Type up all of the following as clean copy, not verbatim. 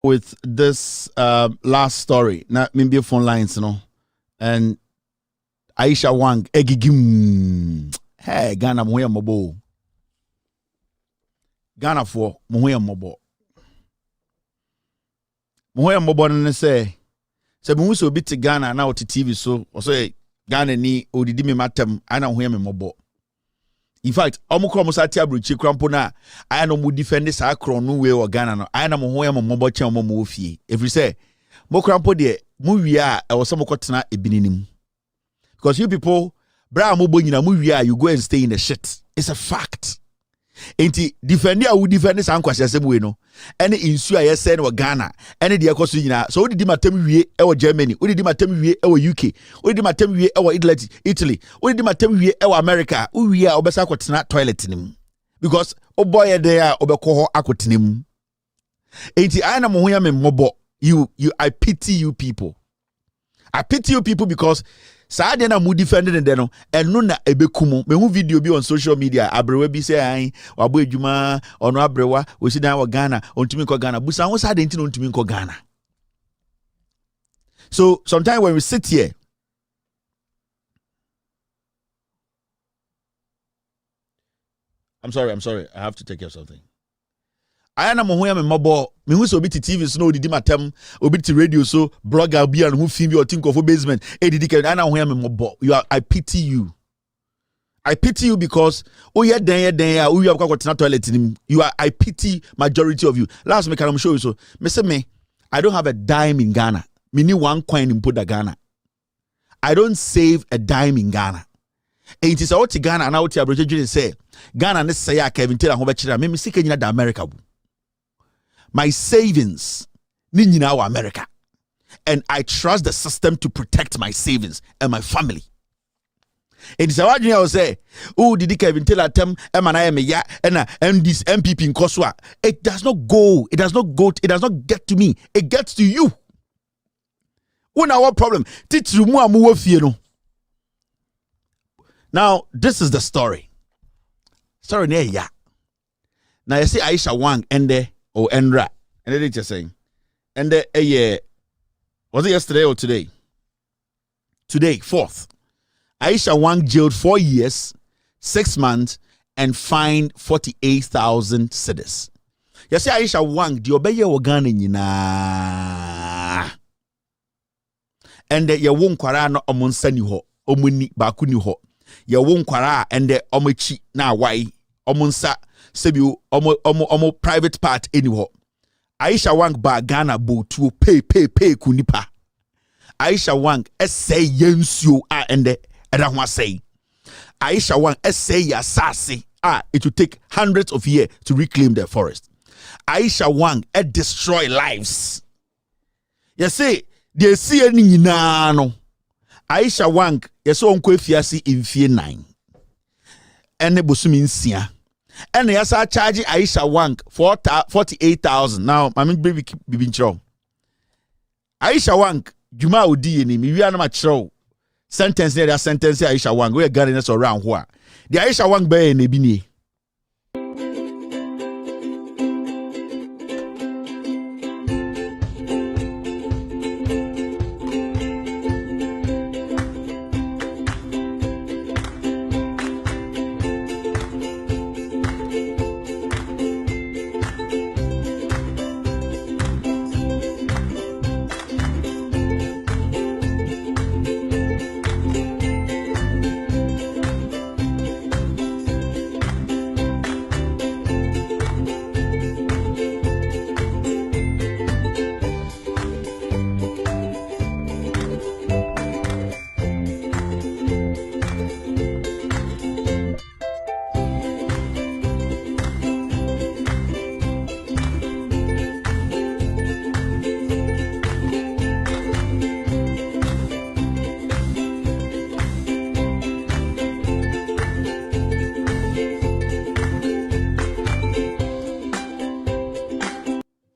with this last story. Now, maybe phone lines, and Aisha Wang, egigim. Hey, Ghana, Moya Mobo. Ghana for Moya Mobo. Moya Mobo, and say, we so bit to Ghana now to TV, so, or say, Ghana ni, or did me matem, I know him Mobo. In fact, omukro musati abruchi krampo na aya no mu defend sa akro no we o Ghana no aya na mo ho ya mo mobo chen mo mo fie every say mo krampo de mu wi a e wo so mo kotena ebininim because you people bra mo bo nyina mu wi a you go and stay in the shit. It's a fact. Enti defend ya wo defend sa ankwase asem we no ene insu a yese no Ghana ene de ekoso nyina so wodi matem wie e wo Germany wodi matem wie e wo UK wodi matem wie e wo Italy wodi matem wie e wo America wie a obesa akotena toilet nim because oboy there a obekọ ho akotenem enti I na mo ho ya me mobo you I pity you people. I pity you people because Saade na mu defending de no eno na ebekumu me hu video bi on social media abrewa bi say an wabo adwuma ono abrewa osi dan wa Ghana ontumi ko Ghana busa ho saade nti no ontumi ko Ghana. So sometimes when we sit here I'm sorry I have to take care of something. I na mo ho ya me mobo me hu so obi TV so no didi matem obi ti radio so blogger bi an hu film bi or think of basement didi ke I na ho ya me mobo I pity you. I pity you because ye den ya o you have got toilet nim I pity majority of you. Last me can show you so me say me I don't have a dime in Ghana. Me need one coin in Puda Ghana. I don't save a dime in Ghana. And it is out to Ghana and out to Abuja say Ghana ne say Kevin Taylor ho be kira me see Kenya da America. My savings ni nyina wa America, and I trust the system to protect my savings and my family. It is a word you say, oh, did Kevin Taylor tem emana me ya and this MPP in Koswa. It does not get to me. It gets to you. When our problem, titru mu amu fie no. Now, this is the story. Story ne ya. Now you see Aisha Wang ende or Endra, and they just saying, and was it yesterday or today? Today, 4th. Aisha Wang jailed 4 years, 6 months, and fined 48,000 cedis. You see, Aisha Wang, the obey your gun in na, and the ya won kwara no omonsani ho, omuni bakuni ho, ya won kwara and the omochi na wai omonsa. Sebi omo private part anyhow. Aisha Wang ba Ghana bo to pay kunipa. Aisha Wang essay yensuo ende edahwa say. Aisha Wang essay yasase it will take hundreds of years to reclaim the forest. Aisha Wang destroy lives. You say they see any nyina no. Aisha Wang yeso onko efiase mfie 9. Ene bosumi nsia. And yes, I charge Aisha Wang 48,000. Now, I mean, baby, Aisha Wang, Juma Udi, we are not show. Sentence near that sentence, Aisha Wang, we are getting us around who are. The Aisha Wang Bay in Ebini.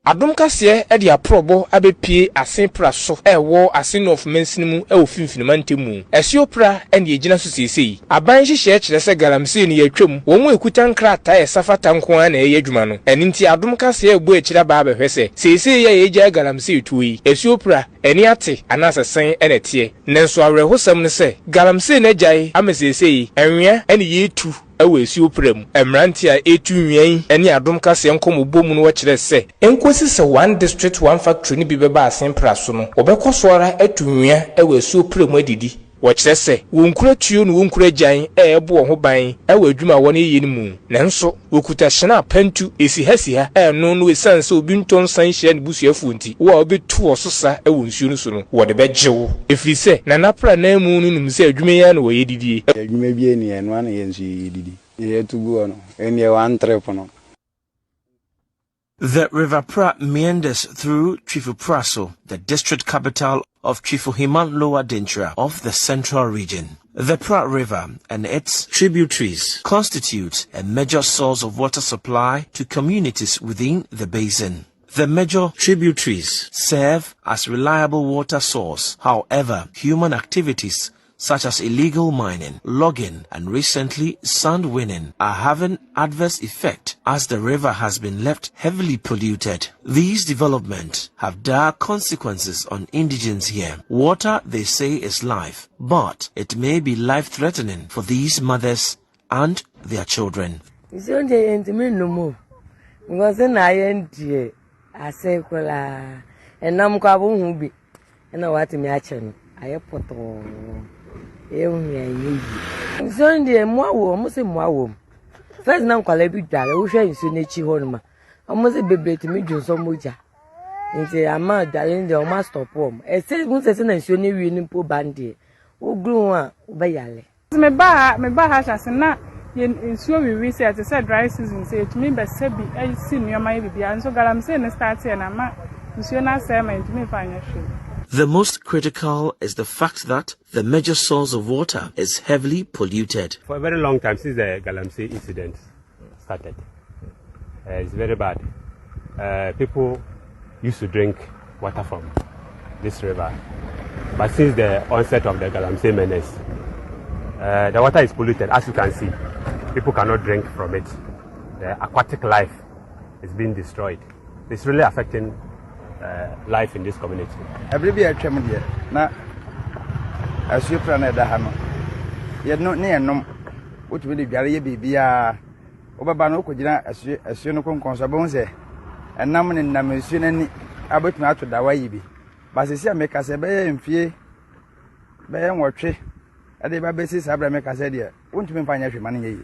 Adom kase e de aprobo abepie asen pra so wo asen of mensin mu wo finfinimante mu esiopra ene yegina so sesei aban hihye kire se galamsey ne yatwam wo ekuta nkrata e safata nko a na ye adwuma no ene nti adom kase egbo ekira ba abehwese sesei ye yegya galamsey tuyi esiopra ene ate anasesen ene tie nenso awerehosam ne se galamsey na gyae amesesei enwea ene yetu ewe esiopram emrante a etu nwian ene adom kase nkomo bomu no wo kire se enkosi se one district one factory ni bi beba asen praso no obekosoara atunwia ewe esiopram adidi wo kire se wonkura tuo no wonkura gyan ebo ho ban ewe adwuma wo ne yeni mu nanso wokuta hyena pantu esi ha eno no esanse obi nton san hye ne busuafu nti wo obetu ososa ewo nsuo no so no wo de begyewo efiri se na napra na mu no nim se adwuma ya no wo yedidie adwuma bi eni eno na yensu yedidi yetugu no eni one trip no. The River Pra meanders through Chifupraso, the district capital of Chifuhiman Lower Dentra of the Central Region. The Pra River and its tributaries constitute a major source of water supply to communities within the basin. The major tributaries serve as reliable water source. However, human activities such as illegal mining, logging, and recently sand winning are having adverse effect as the river has been left heavily polluted. These developments have dire consequences on indigents here. Water, they say, is life, but it may be life-threatening for these mothers and their children. Sunday almost first now call every day. We share in Sunichi Horma. Almost a baby to me, Johnson Muja. And say, I'm not darling, the almost stop home. A says, once a son and Sunny winning poor bandy. Oh, grew one, Bayale. Me ba has not in so we research. It's a dry season. Say to me, but Sebi, I see near my baby. And so, I'm saying, start and I'm not. Monsieur not say, to me, financial. The most critical is the fact that the major source of water is heavily polluted. For a very long time since the Galamsey incident started, it's very bad. People used to drink water from this river, but since the onset of the Galamsey menace, the water is polluted. As you can see, people cannot drink from it. The aquatic life is being destroyed. It's really affecting life in this community. Every day I come here. Na as you plan at the hammer. Yet not near no. What will the Gary be? Obabano could as you know, consabonse, and Naman and Namusin about not to Dawaibi. But I say, make us a bay and fear. Bay and watch it. At the basis, I make us idea. Won't you financial money?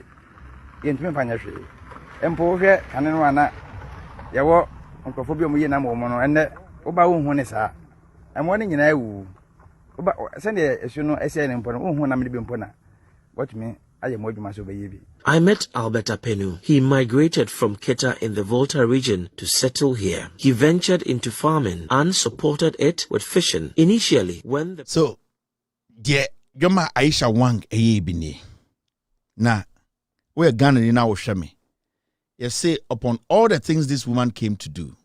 Into me financial. And poor here, and then one. Yawa. Uncle Fabio Muyana Mono and Oba Honesa. I'm warning in I send as you know, I say in Pona, when I'm living Pona. What me, I am what you must obey. I met Albert Apenu. He migrated from Keta in the Volta region to settle here. He ventured into farming and supported it with fishing. Initially, when the... So, yeah, Yoma Aisha Wang bini. Na, we're Ghana in our shame. You say upon all the things this woman came to do,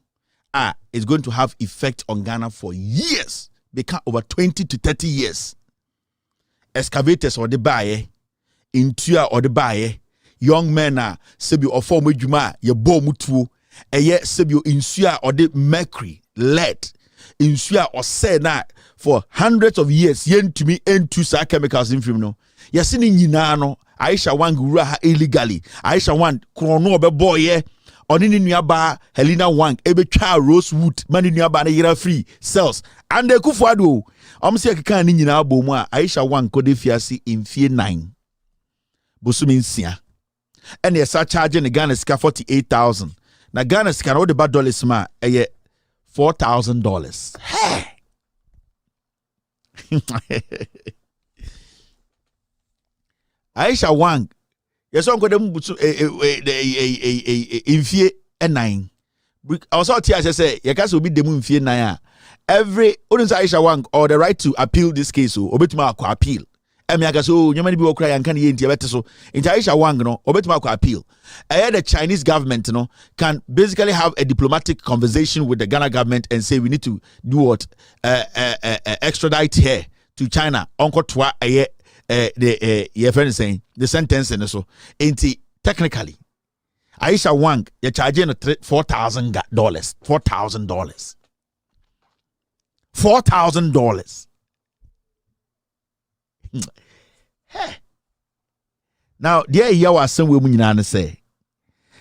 it's going to have effect on Ghana for years. Become over 20 to 30 years. Excavators or the buyer, intua or the buyer, young men are sebi or form juma, ye bo mutu, and yet sebi insua or the mercury, lead, insua or say na for hundreds of years, yen to me and two chemicals in film no. Yasini nyinano. Aisha Wang Guraha illegally. Aisha Wang Krono be boy Onini Nuaba Helena Wang Ebe Cha Rosewood Mani Nuaba na yira free cells. And the Kufado Omsi Kan Nina Bomwa Aisha Wang Kodefiasi in fear 9. Bosumin Sia. And they start charging the Ghana Ska 48,000. Na Ghana Ska all the bad dollars ma a $4,000. Hey. Aisha Wang, yes, I'm going to infie a 9. Also, I say, you can't be the moon fear 9. Every Aisha Wang or the right to appeal this case, or bit more appeal. emiaka so nyamani bi okra yanka ne yenti ebete so nti Aisha Wang no obetima ko appeal the Chinese government no can basically have a diplomatic conversation with the Ghana government and say we need to do what extradite her to China onko toa the your friend saying the sentence and so nti technically Aisha Wang you charging $4,000 $4,000 now there you are some we nyina say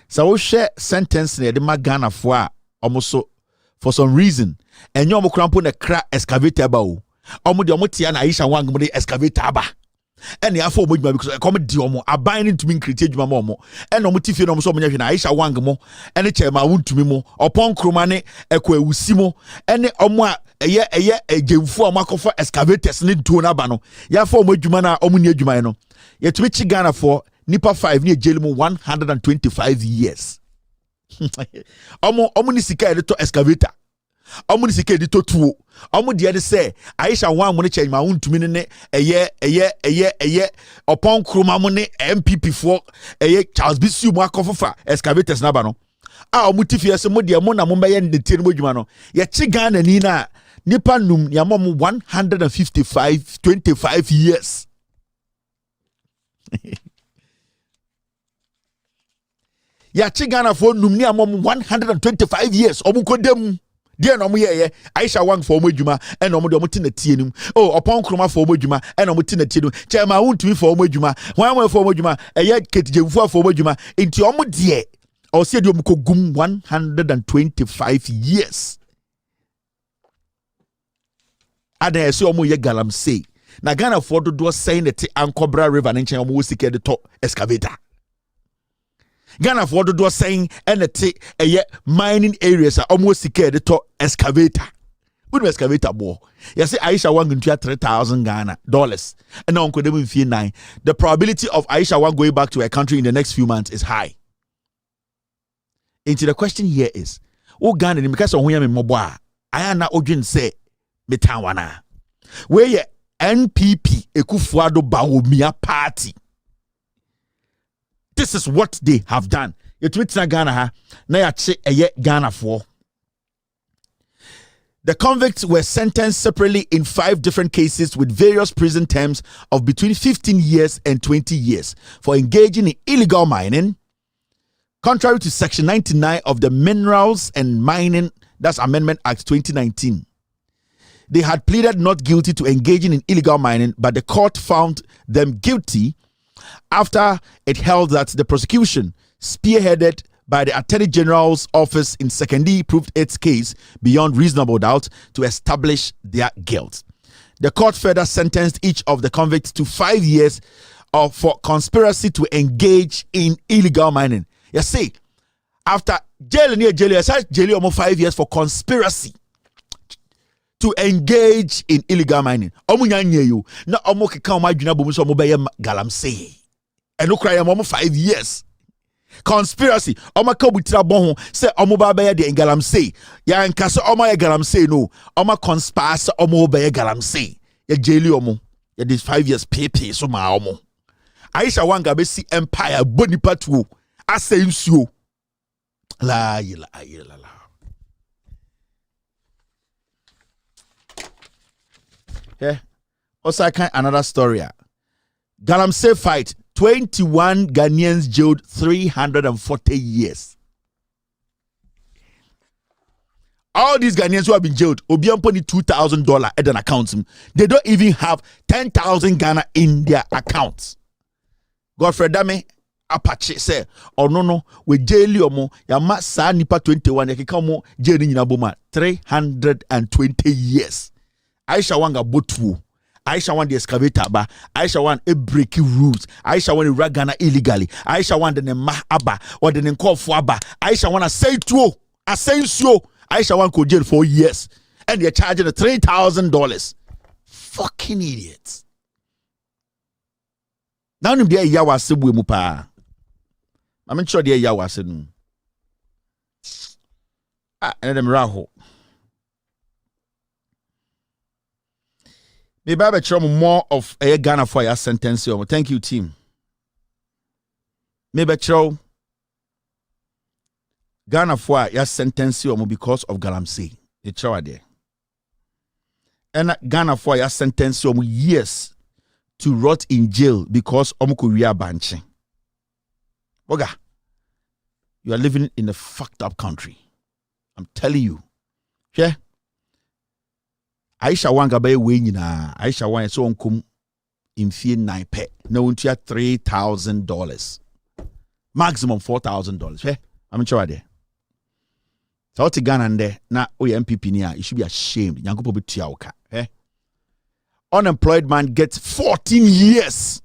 so we share sentence na de magana fo a almost so for some reason and you krampo na kra excavator ba o omo de omo tia na Aisha Wang mo de excavator ba and ya for modjuma because come di omo aban ni tumi nkriti adwuma mo omo and omo tifie no omo so omo nya na Aisha Wang mo and chairman wuntumi mo opon kroma ne ekwa ewusi mo and omo a eye ejemfu omo akofa excavators ne do na ba no ya for modjuma na omo ni adwuma no ye tumi chi Ghana for nipa 5 ni ejeli mo 125 years omo ni sika e to excavator omo ni sika e to tuo omo de say Aisha Wang mo ne chairman wuntumi ne eye opon kroma mo ne MPP for Charles Bisu mo akofa excavators na ba no a omo tifie se mo de mo na mo meye ne tie no modjuma no ye chi Ghana ni na nipa num ya mo 125 years ya chi Ghana for num ni amom 125 years omu kodem dia no mo ye Aisha Wang for modjuma e no mo de mo ti na tie nim oh opon kroma for modjuma e no mo ti na tie nim chairman wuntumi for modjuma wan for modjuma eye ketijemfu for modjuma enti omo de o se de omu kogum 125 years ada se omo ye galamsey na Ghana for do saying the Ankobra River nchen omo wosike de to excavator Ghana for do saying and the mining areas are almost secure the excavator. What excavator bo? You say Aisha Wang into $3,000 Ghana dollars, and now could even feel 9. The probability of Aisha Wang going back to her country in the next few months is high. Into the question here is, oh Ghana, because of who am I na Ojin say metawana. Where ye NPP Ekufuado Bawumia party. This is what they have done. You tweet na Ghana ha na ya che Ghana for. The convicts were sentenced separately in 5 different cases with various prison terms of between 15 years and 20 years for engaging in illegal mining, contrary to Section 99 of the Minerals and Mining, that's Amendment Act 2019. They had pleaded not guilty to engaging in illegal mining, but the court found them guilty after it held that the prosecution, spearheaded by the Attorney General's office in Sekondi, proved its case beyond reasonable doubt to establish their guilt. The court further sentenced each of the convicts to 5 years for conspiracy to engage in illegal mining. You see, after jail near jail, almost 5 years for conspiracy to engage in illegal mining. Omu nyanye you na omu keka omu adwina bomu so omu beye galamsey. Eno kra yam omu 5 years. Conspiracy. Omu ka obutira bon ho se omu ba beye de galamsey. Ya nka se omu ye galamsey no. Omu conspire omu beye galamsey. Ya jeli omu. Ya this 5 years pepe so ma omu. Aisha Wang abesi empire boni patu. Ase nsuo. La. Yeah. Also, I can another story. Galamsey fight. 21 Ghanaians jailed 340 years. All these Ghanaians who have been jailed, Obiampo need $2,000 at an account. They don't even have 10,000 Ghana in their accounts. Godfrey Dame Apache say, oh no, we jail you mo, ya ma sa nipa 21, ya kika mo jail ni boma 320 years. Aisha Wang botu. Aisha Wang the excavator ba. Aisha Wang a breaking rules. Aisha Wang ragana illegally. Aisha Wang the ma aba or the call for aba. Aisha Wang say to a so. Aisha Wang could jail 4 years and they're charging $3,000. Fucking idiots. Now nim dia yawa sebu mu pa. I'm sure dia yawa senu. And them raho. Maybe I bet more of a Ghana for your sentence. Thank you, team. Maybe Ghana for your sentence because of Galamsey. It's there. And Ghana for your sentence years to rot in jail because Korea banching. Boga, you are living in a fucked up country. I'm telling you. Yeah. Aisha wanga bay na Aisha wan so onkum in fee 9 pe. Na wontua $3,000. Maximum $4,000. Yeah. I'm sure there. So to Ghana and na o MPP ni you should be ashamed. Nyankopo betua oka. Eh? Unemployed man gets 14 years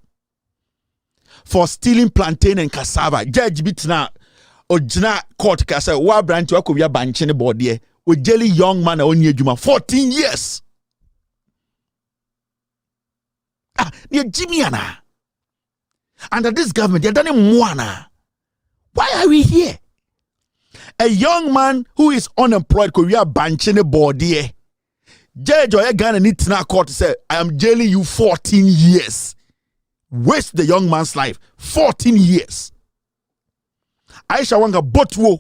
for stealing plantain and cassava. Judge bitna ojina court kasa wa branch wa kowia banche ne body o jelly young man onye adwuma 14 years. Near Jimmy Anna. Under this government, they're done Mwana. Why are we here? A young man who is unemployed, Korea banchine body. Judge or Ghana need to court to say, I am jailing you 14 years. Waste the young man's life. 14 years. Aisha wanga botwo.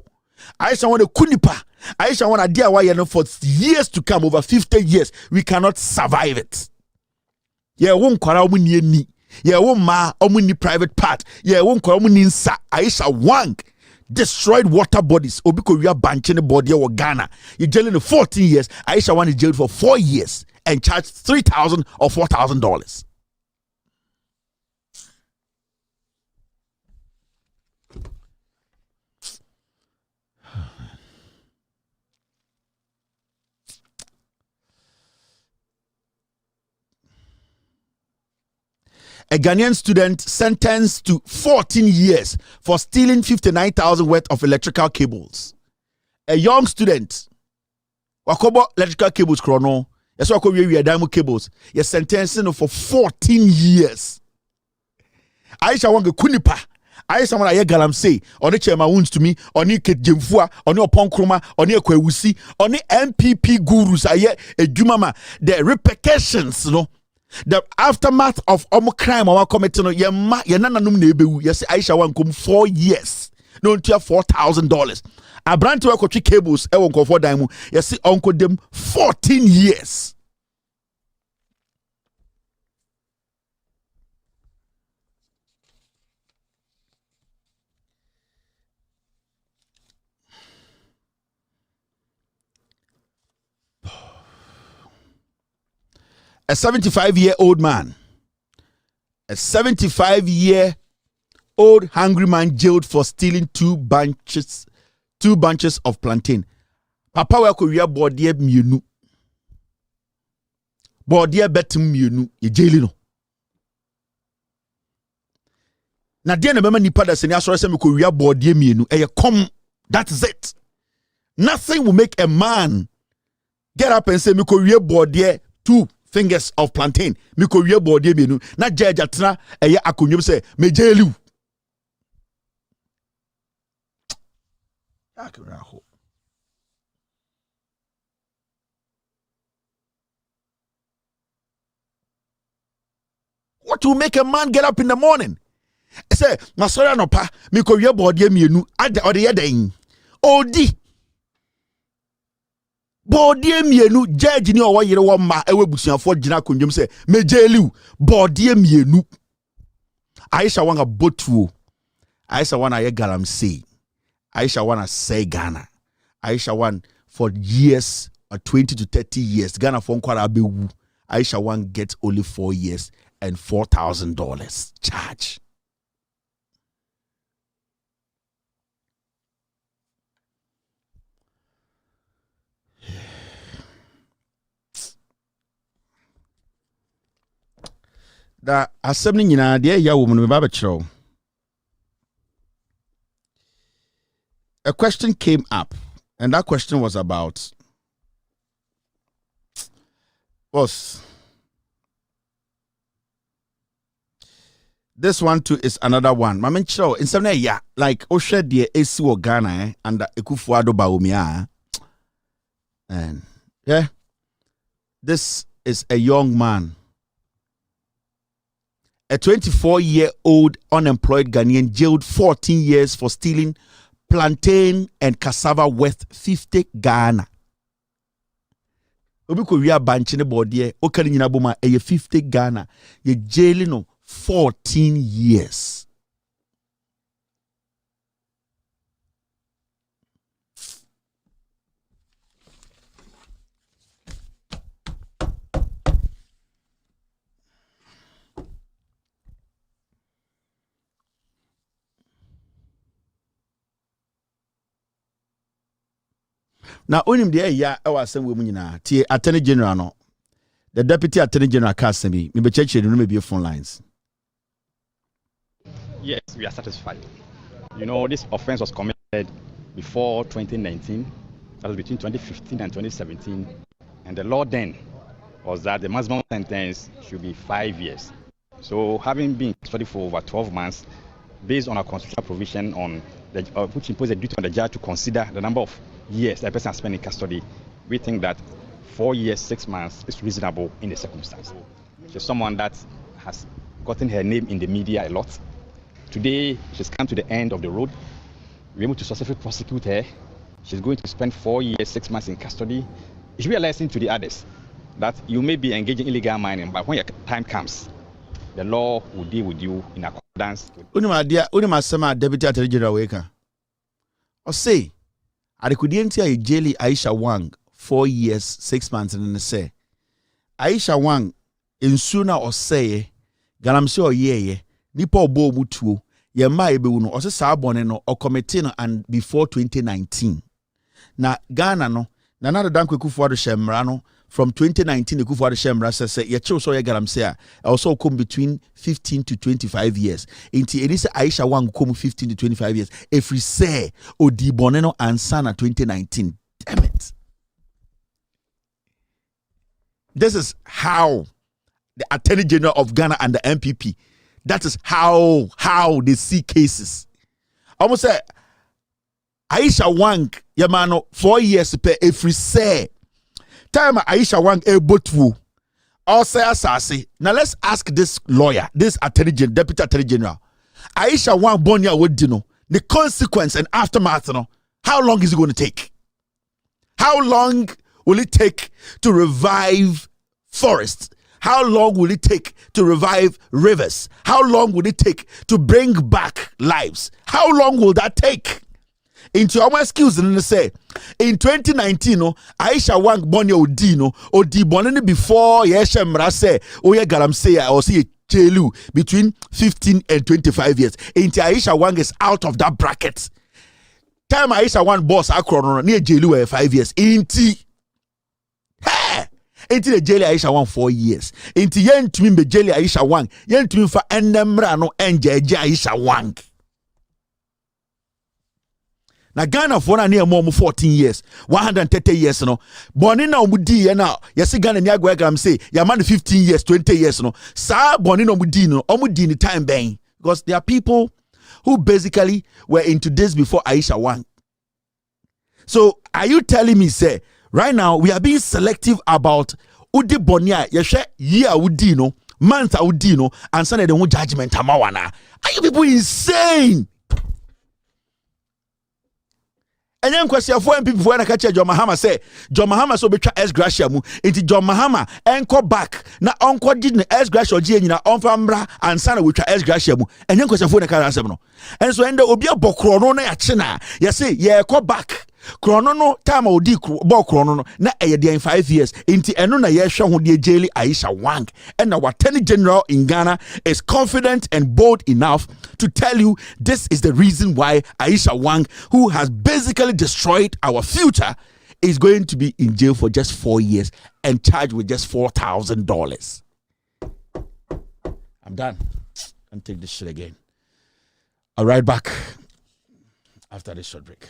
Aisha wanga kunipa. Aisha wanga diya for years to come, over 50 years. We cannot survive it. Yeah, won't kwara omu ni. Yeah, won't ma omu ni private part. Yeah, won't kwara omu ni nsa. Aisha wang destroyed water bodies. Obiko we are banching body or Ghana. You're jailing for 14 years. Aisha one is jailed for 4 years and charged $3,000 or $4,000. A Ghanaian student sentenced to 14 years for stealing 59,000 worth of electrical cables. A young student, wakobo electrical cables chrono, yes, wakobo diamond cables, yes, sentencing for 14 years. Aisha wanga kunipa. Aisha wana ye Galamsey, oni chema wounds to me, oni Jemfua, oni Oponkroma, oni Ekwewusi, oni MPP gurus aye ejumama. The repercussions, no. The aftermath of crime or committing ye nananum nebewu yes Aisha wankum 4 years no ntia $4,000 abranti wa kotwi cables e won kofo dan mu yes onko dem 14 years. A 75-year-old man, a 75-year-old hungry man jailed for stealing two bunches of plantain. Papa wa korea body mienu. Body betum mienu. Ye jaili no. Na dia na bema nipa da seni asore se me korea body mienu. Eye come. That's it. Nothing will make a man get up and say me korea body two fingers of plantain. Me korea body mienu. Na judge atena eye akonyum se me jaili. What will make a man get up in the morning? I say, Masora no pa, me ko ye body mienu, ada ode ye den. Odi. Body mienu, judge ni owo yire wo ma ewe busuafo gina kondwom say, me jeliu, body mienu. Aisha wanga botuo. Aisha wana ye Galamsey. Aisha wanna say Ghana. Aisha won for years, or 20 to 30 years. Ghana for kwara abewu. Aisha one gets only 4 years and $4,000 charge. That assembly nyina de ya woman me ba chro. A question came up, and that question was about this one too is another one. Mamen chro in some ya like Oshe de AC wo Ghana and Ekufuado Baumia. And yeah, this is a young man a 24-year-old unemployed Ghanaian jailed 14 years for stealing plantain and cassava worth 50 Ghana. Obi ko wia banche ne bode o kan nyina boma e 50 Ghana. Ye jailing no 14 years. Now, onim de ya ewa asem we mu nyina tie Attorney General no. The Deputy Attorney General Kasemi, me be check no me be phone lines. Yes, we are satisfied. You know, this offense was committed before 2019. That was between 2015 and 2017. And the law then was that the maximum sentence should be 5 years. So, having been studied for over 12 months, based on a constitutional provision on the, which imposes a duty on the judge to consider the number of years a person has spent in custody, we think that 4 years, 6 months is reasonable in the circumstance. She's someone that has gotten her name in the media a lot. Today, she's come to the end of the road. We're able to successfully prosecute her. She's going to spend 4 years, 6 months in custody. It should be a lesson to the others that you may be engaging in illegal mining, but when your time comes, the law will deal with you in accordance with... Unima Sama, Deputy Attorney General Weka. Or say, Adekudientia Ijeli Aisha Wang 4 years, 6 months, and then say Aisha Wang in sooner or say Galamse or ye Nipo Bo Mutu ye ma ebeuno or say Sabone no or committing and before 2019. Na Ghana no Nana Dankwe Kufuado Shemrano from 2019 the Kufuado Shemra say ye chose ye Galamse also come between 15 to 25 years. Inti Elisa Aisha Wang come 15 to 25 years. If we say Odi Boneno and Sana 2019. Damn it. This is how the Attorney General of Ghana and the MPP, that is how they see cases. Almost say Aisha Wang Yamano 4 years per every say. Time Aisha Wang botu. Or say asasi. Now let's ask this lawyer, this Attorney General, Deputy Attorney General. Aisha Wang Bonya would know the consequence and aftermath. No, how long is it going to take? How long will it take to revive forests? How long will it take to revive rivers? How long will it take to bring back lives? How long will that take? Into our excuse and say in 2019, Aisha Wang Bonya Odino Odi Bonani before Yeshemra say Oya Galamsey or see Chelu between 15 and 25 years. Into Aisha Wang is out of that bracket. Time Aisha Wang boss Akron near Jelu 5 years. Inti the jelly Aisha Wang 4 years. Inti yen to me be jelly Aisha Wang. Yen to me for enemra no enje Aisha Wang. Na Ghana for na near more 14 years, 130 years no. Boni na omudi ye na yesi Ghana ni agwa gram say ya man 15 years, 20 years no. Sa boni na omudi ni time bang because there are people who basically were into this before Aisha Wang. So are you telling me say right now we are being selective about udi bonia yeshe year udi no, month udi no, and send the judgment amawana? Are you people insane? And then question for MPP for na catch John Mahama say John Mahama so betwa S Gracia mu into John Mahama enko back na onko did na S Gracia gi nyina onfa mbra ansa na wetwa S Gracia mu and then question for na ka asem no and so ende obi abokro no na ya che na ye say ye ko back krono no time odi bo krono no na eye dey 5 years into eno na ye hwe ho de jeli Aisha Wang and our Attorney General in Ghana is confident and bold enough to tell you this is the reason why Aisha Wang, who has basically destroyed our future, is going to be in jail for just 4 years and charged with just $4,000. I'm done. Can't take this shit again. I'll right back after this short break.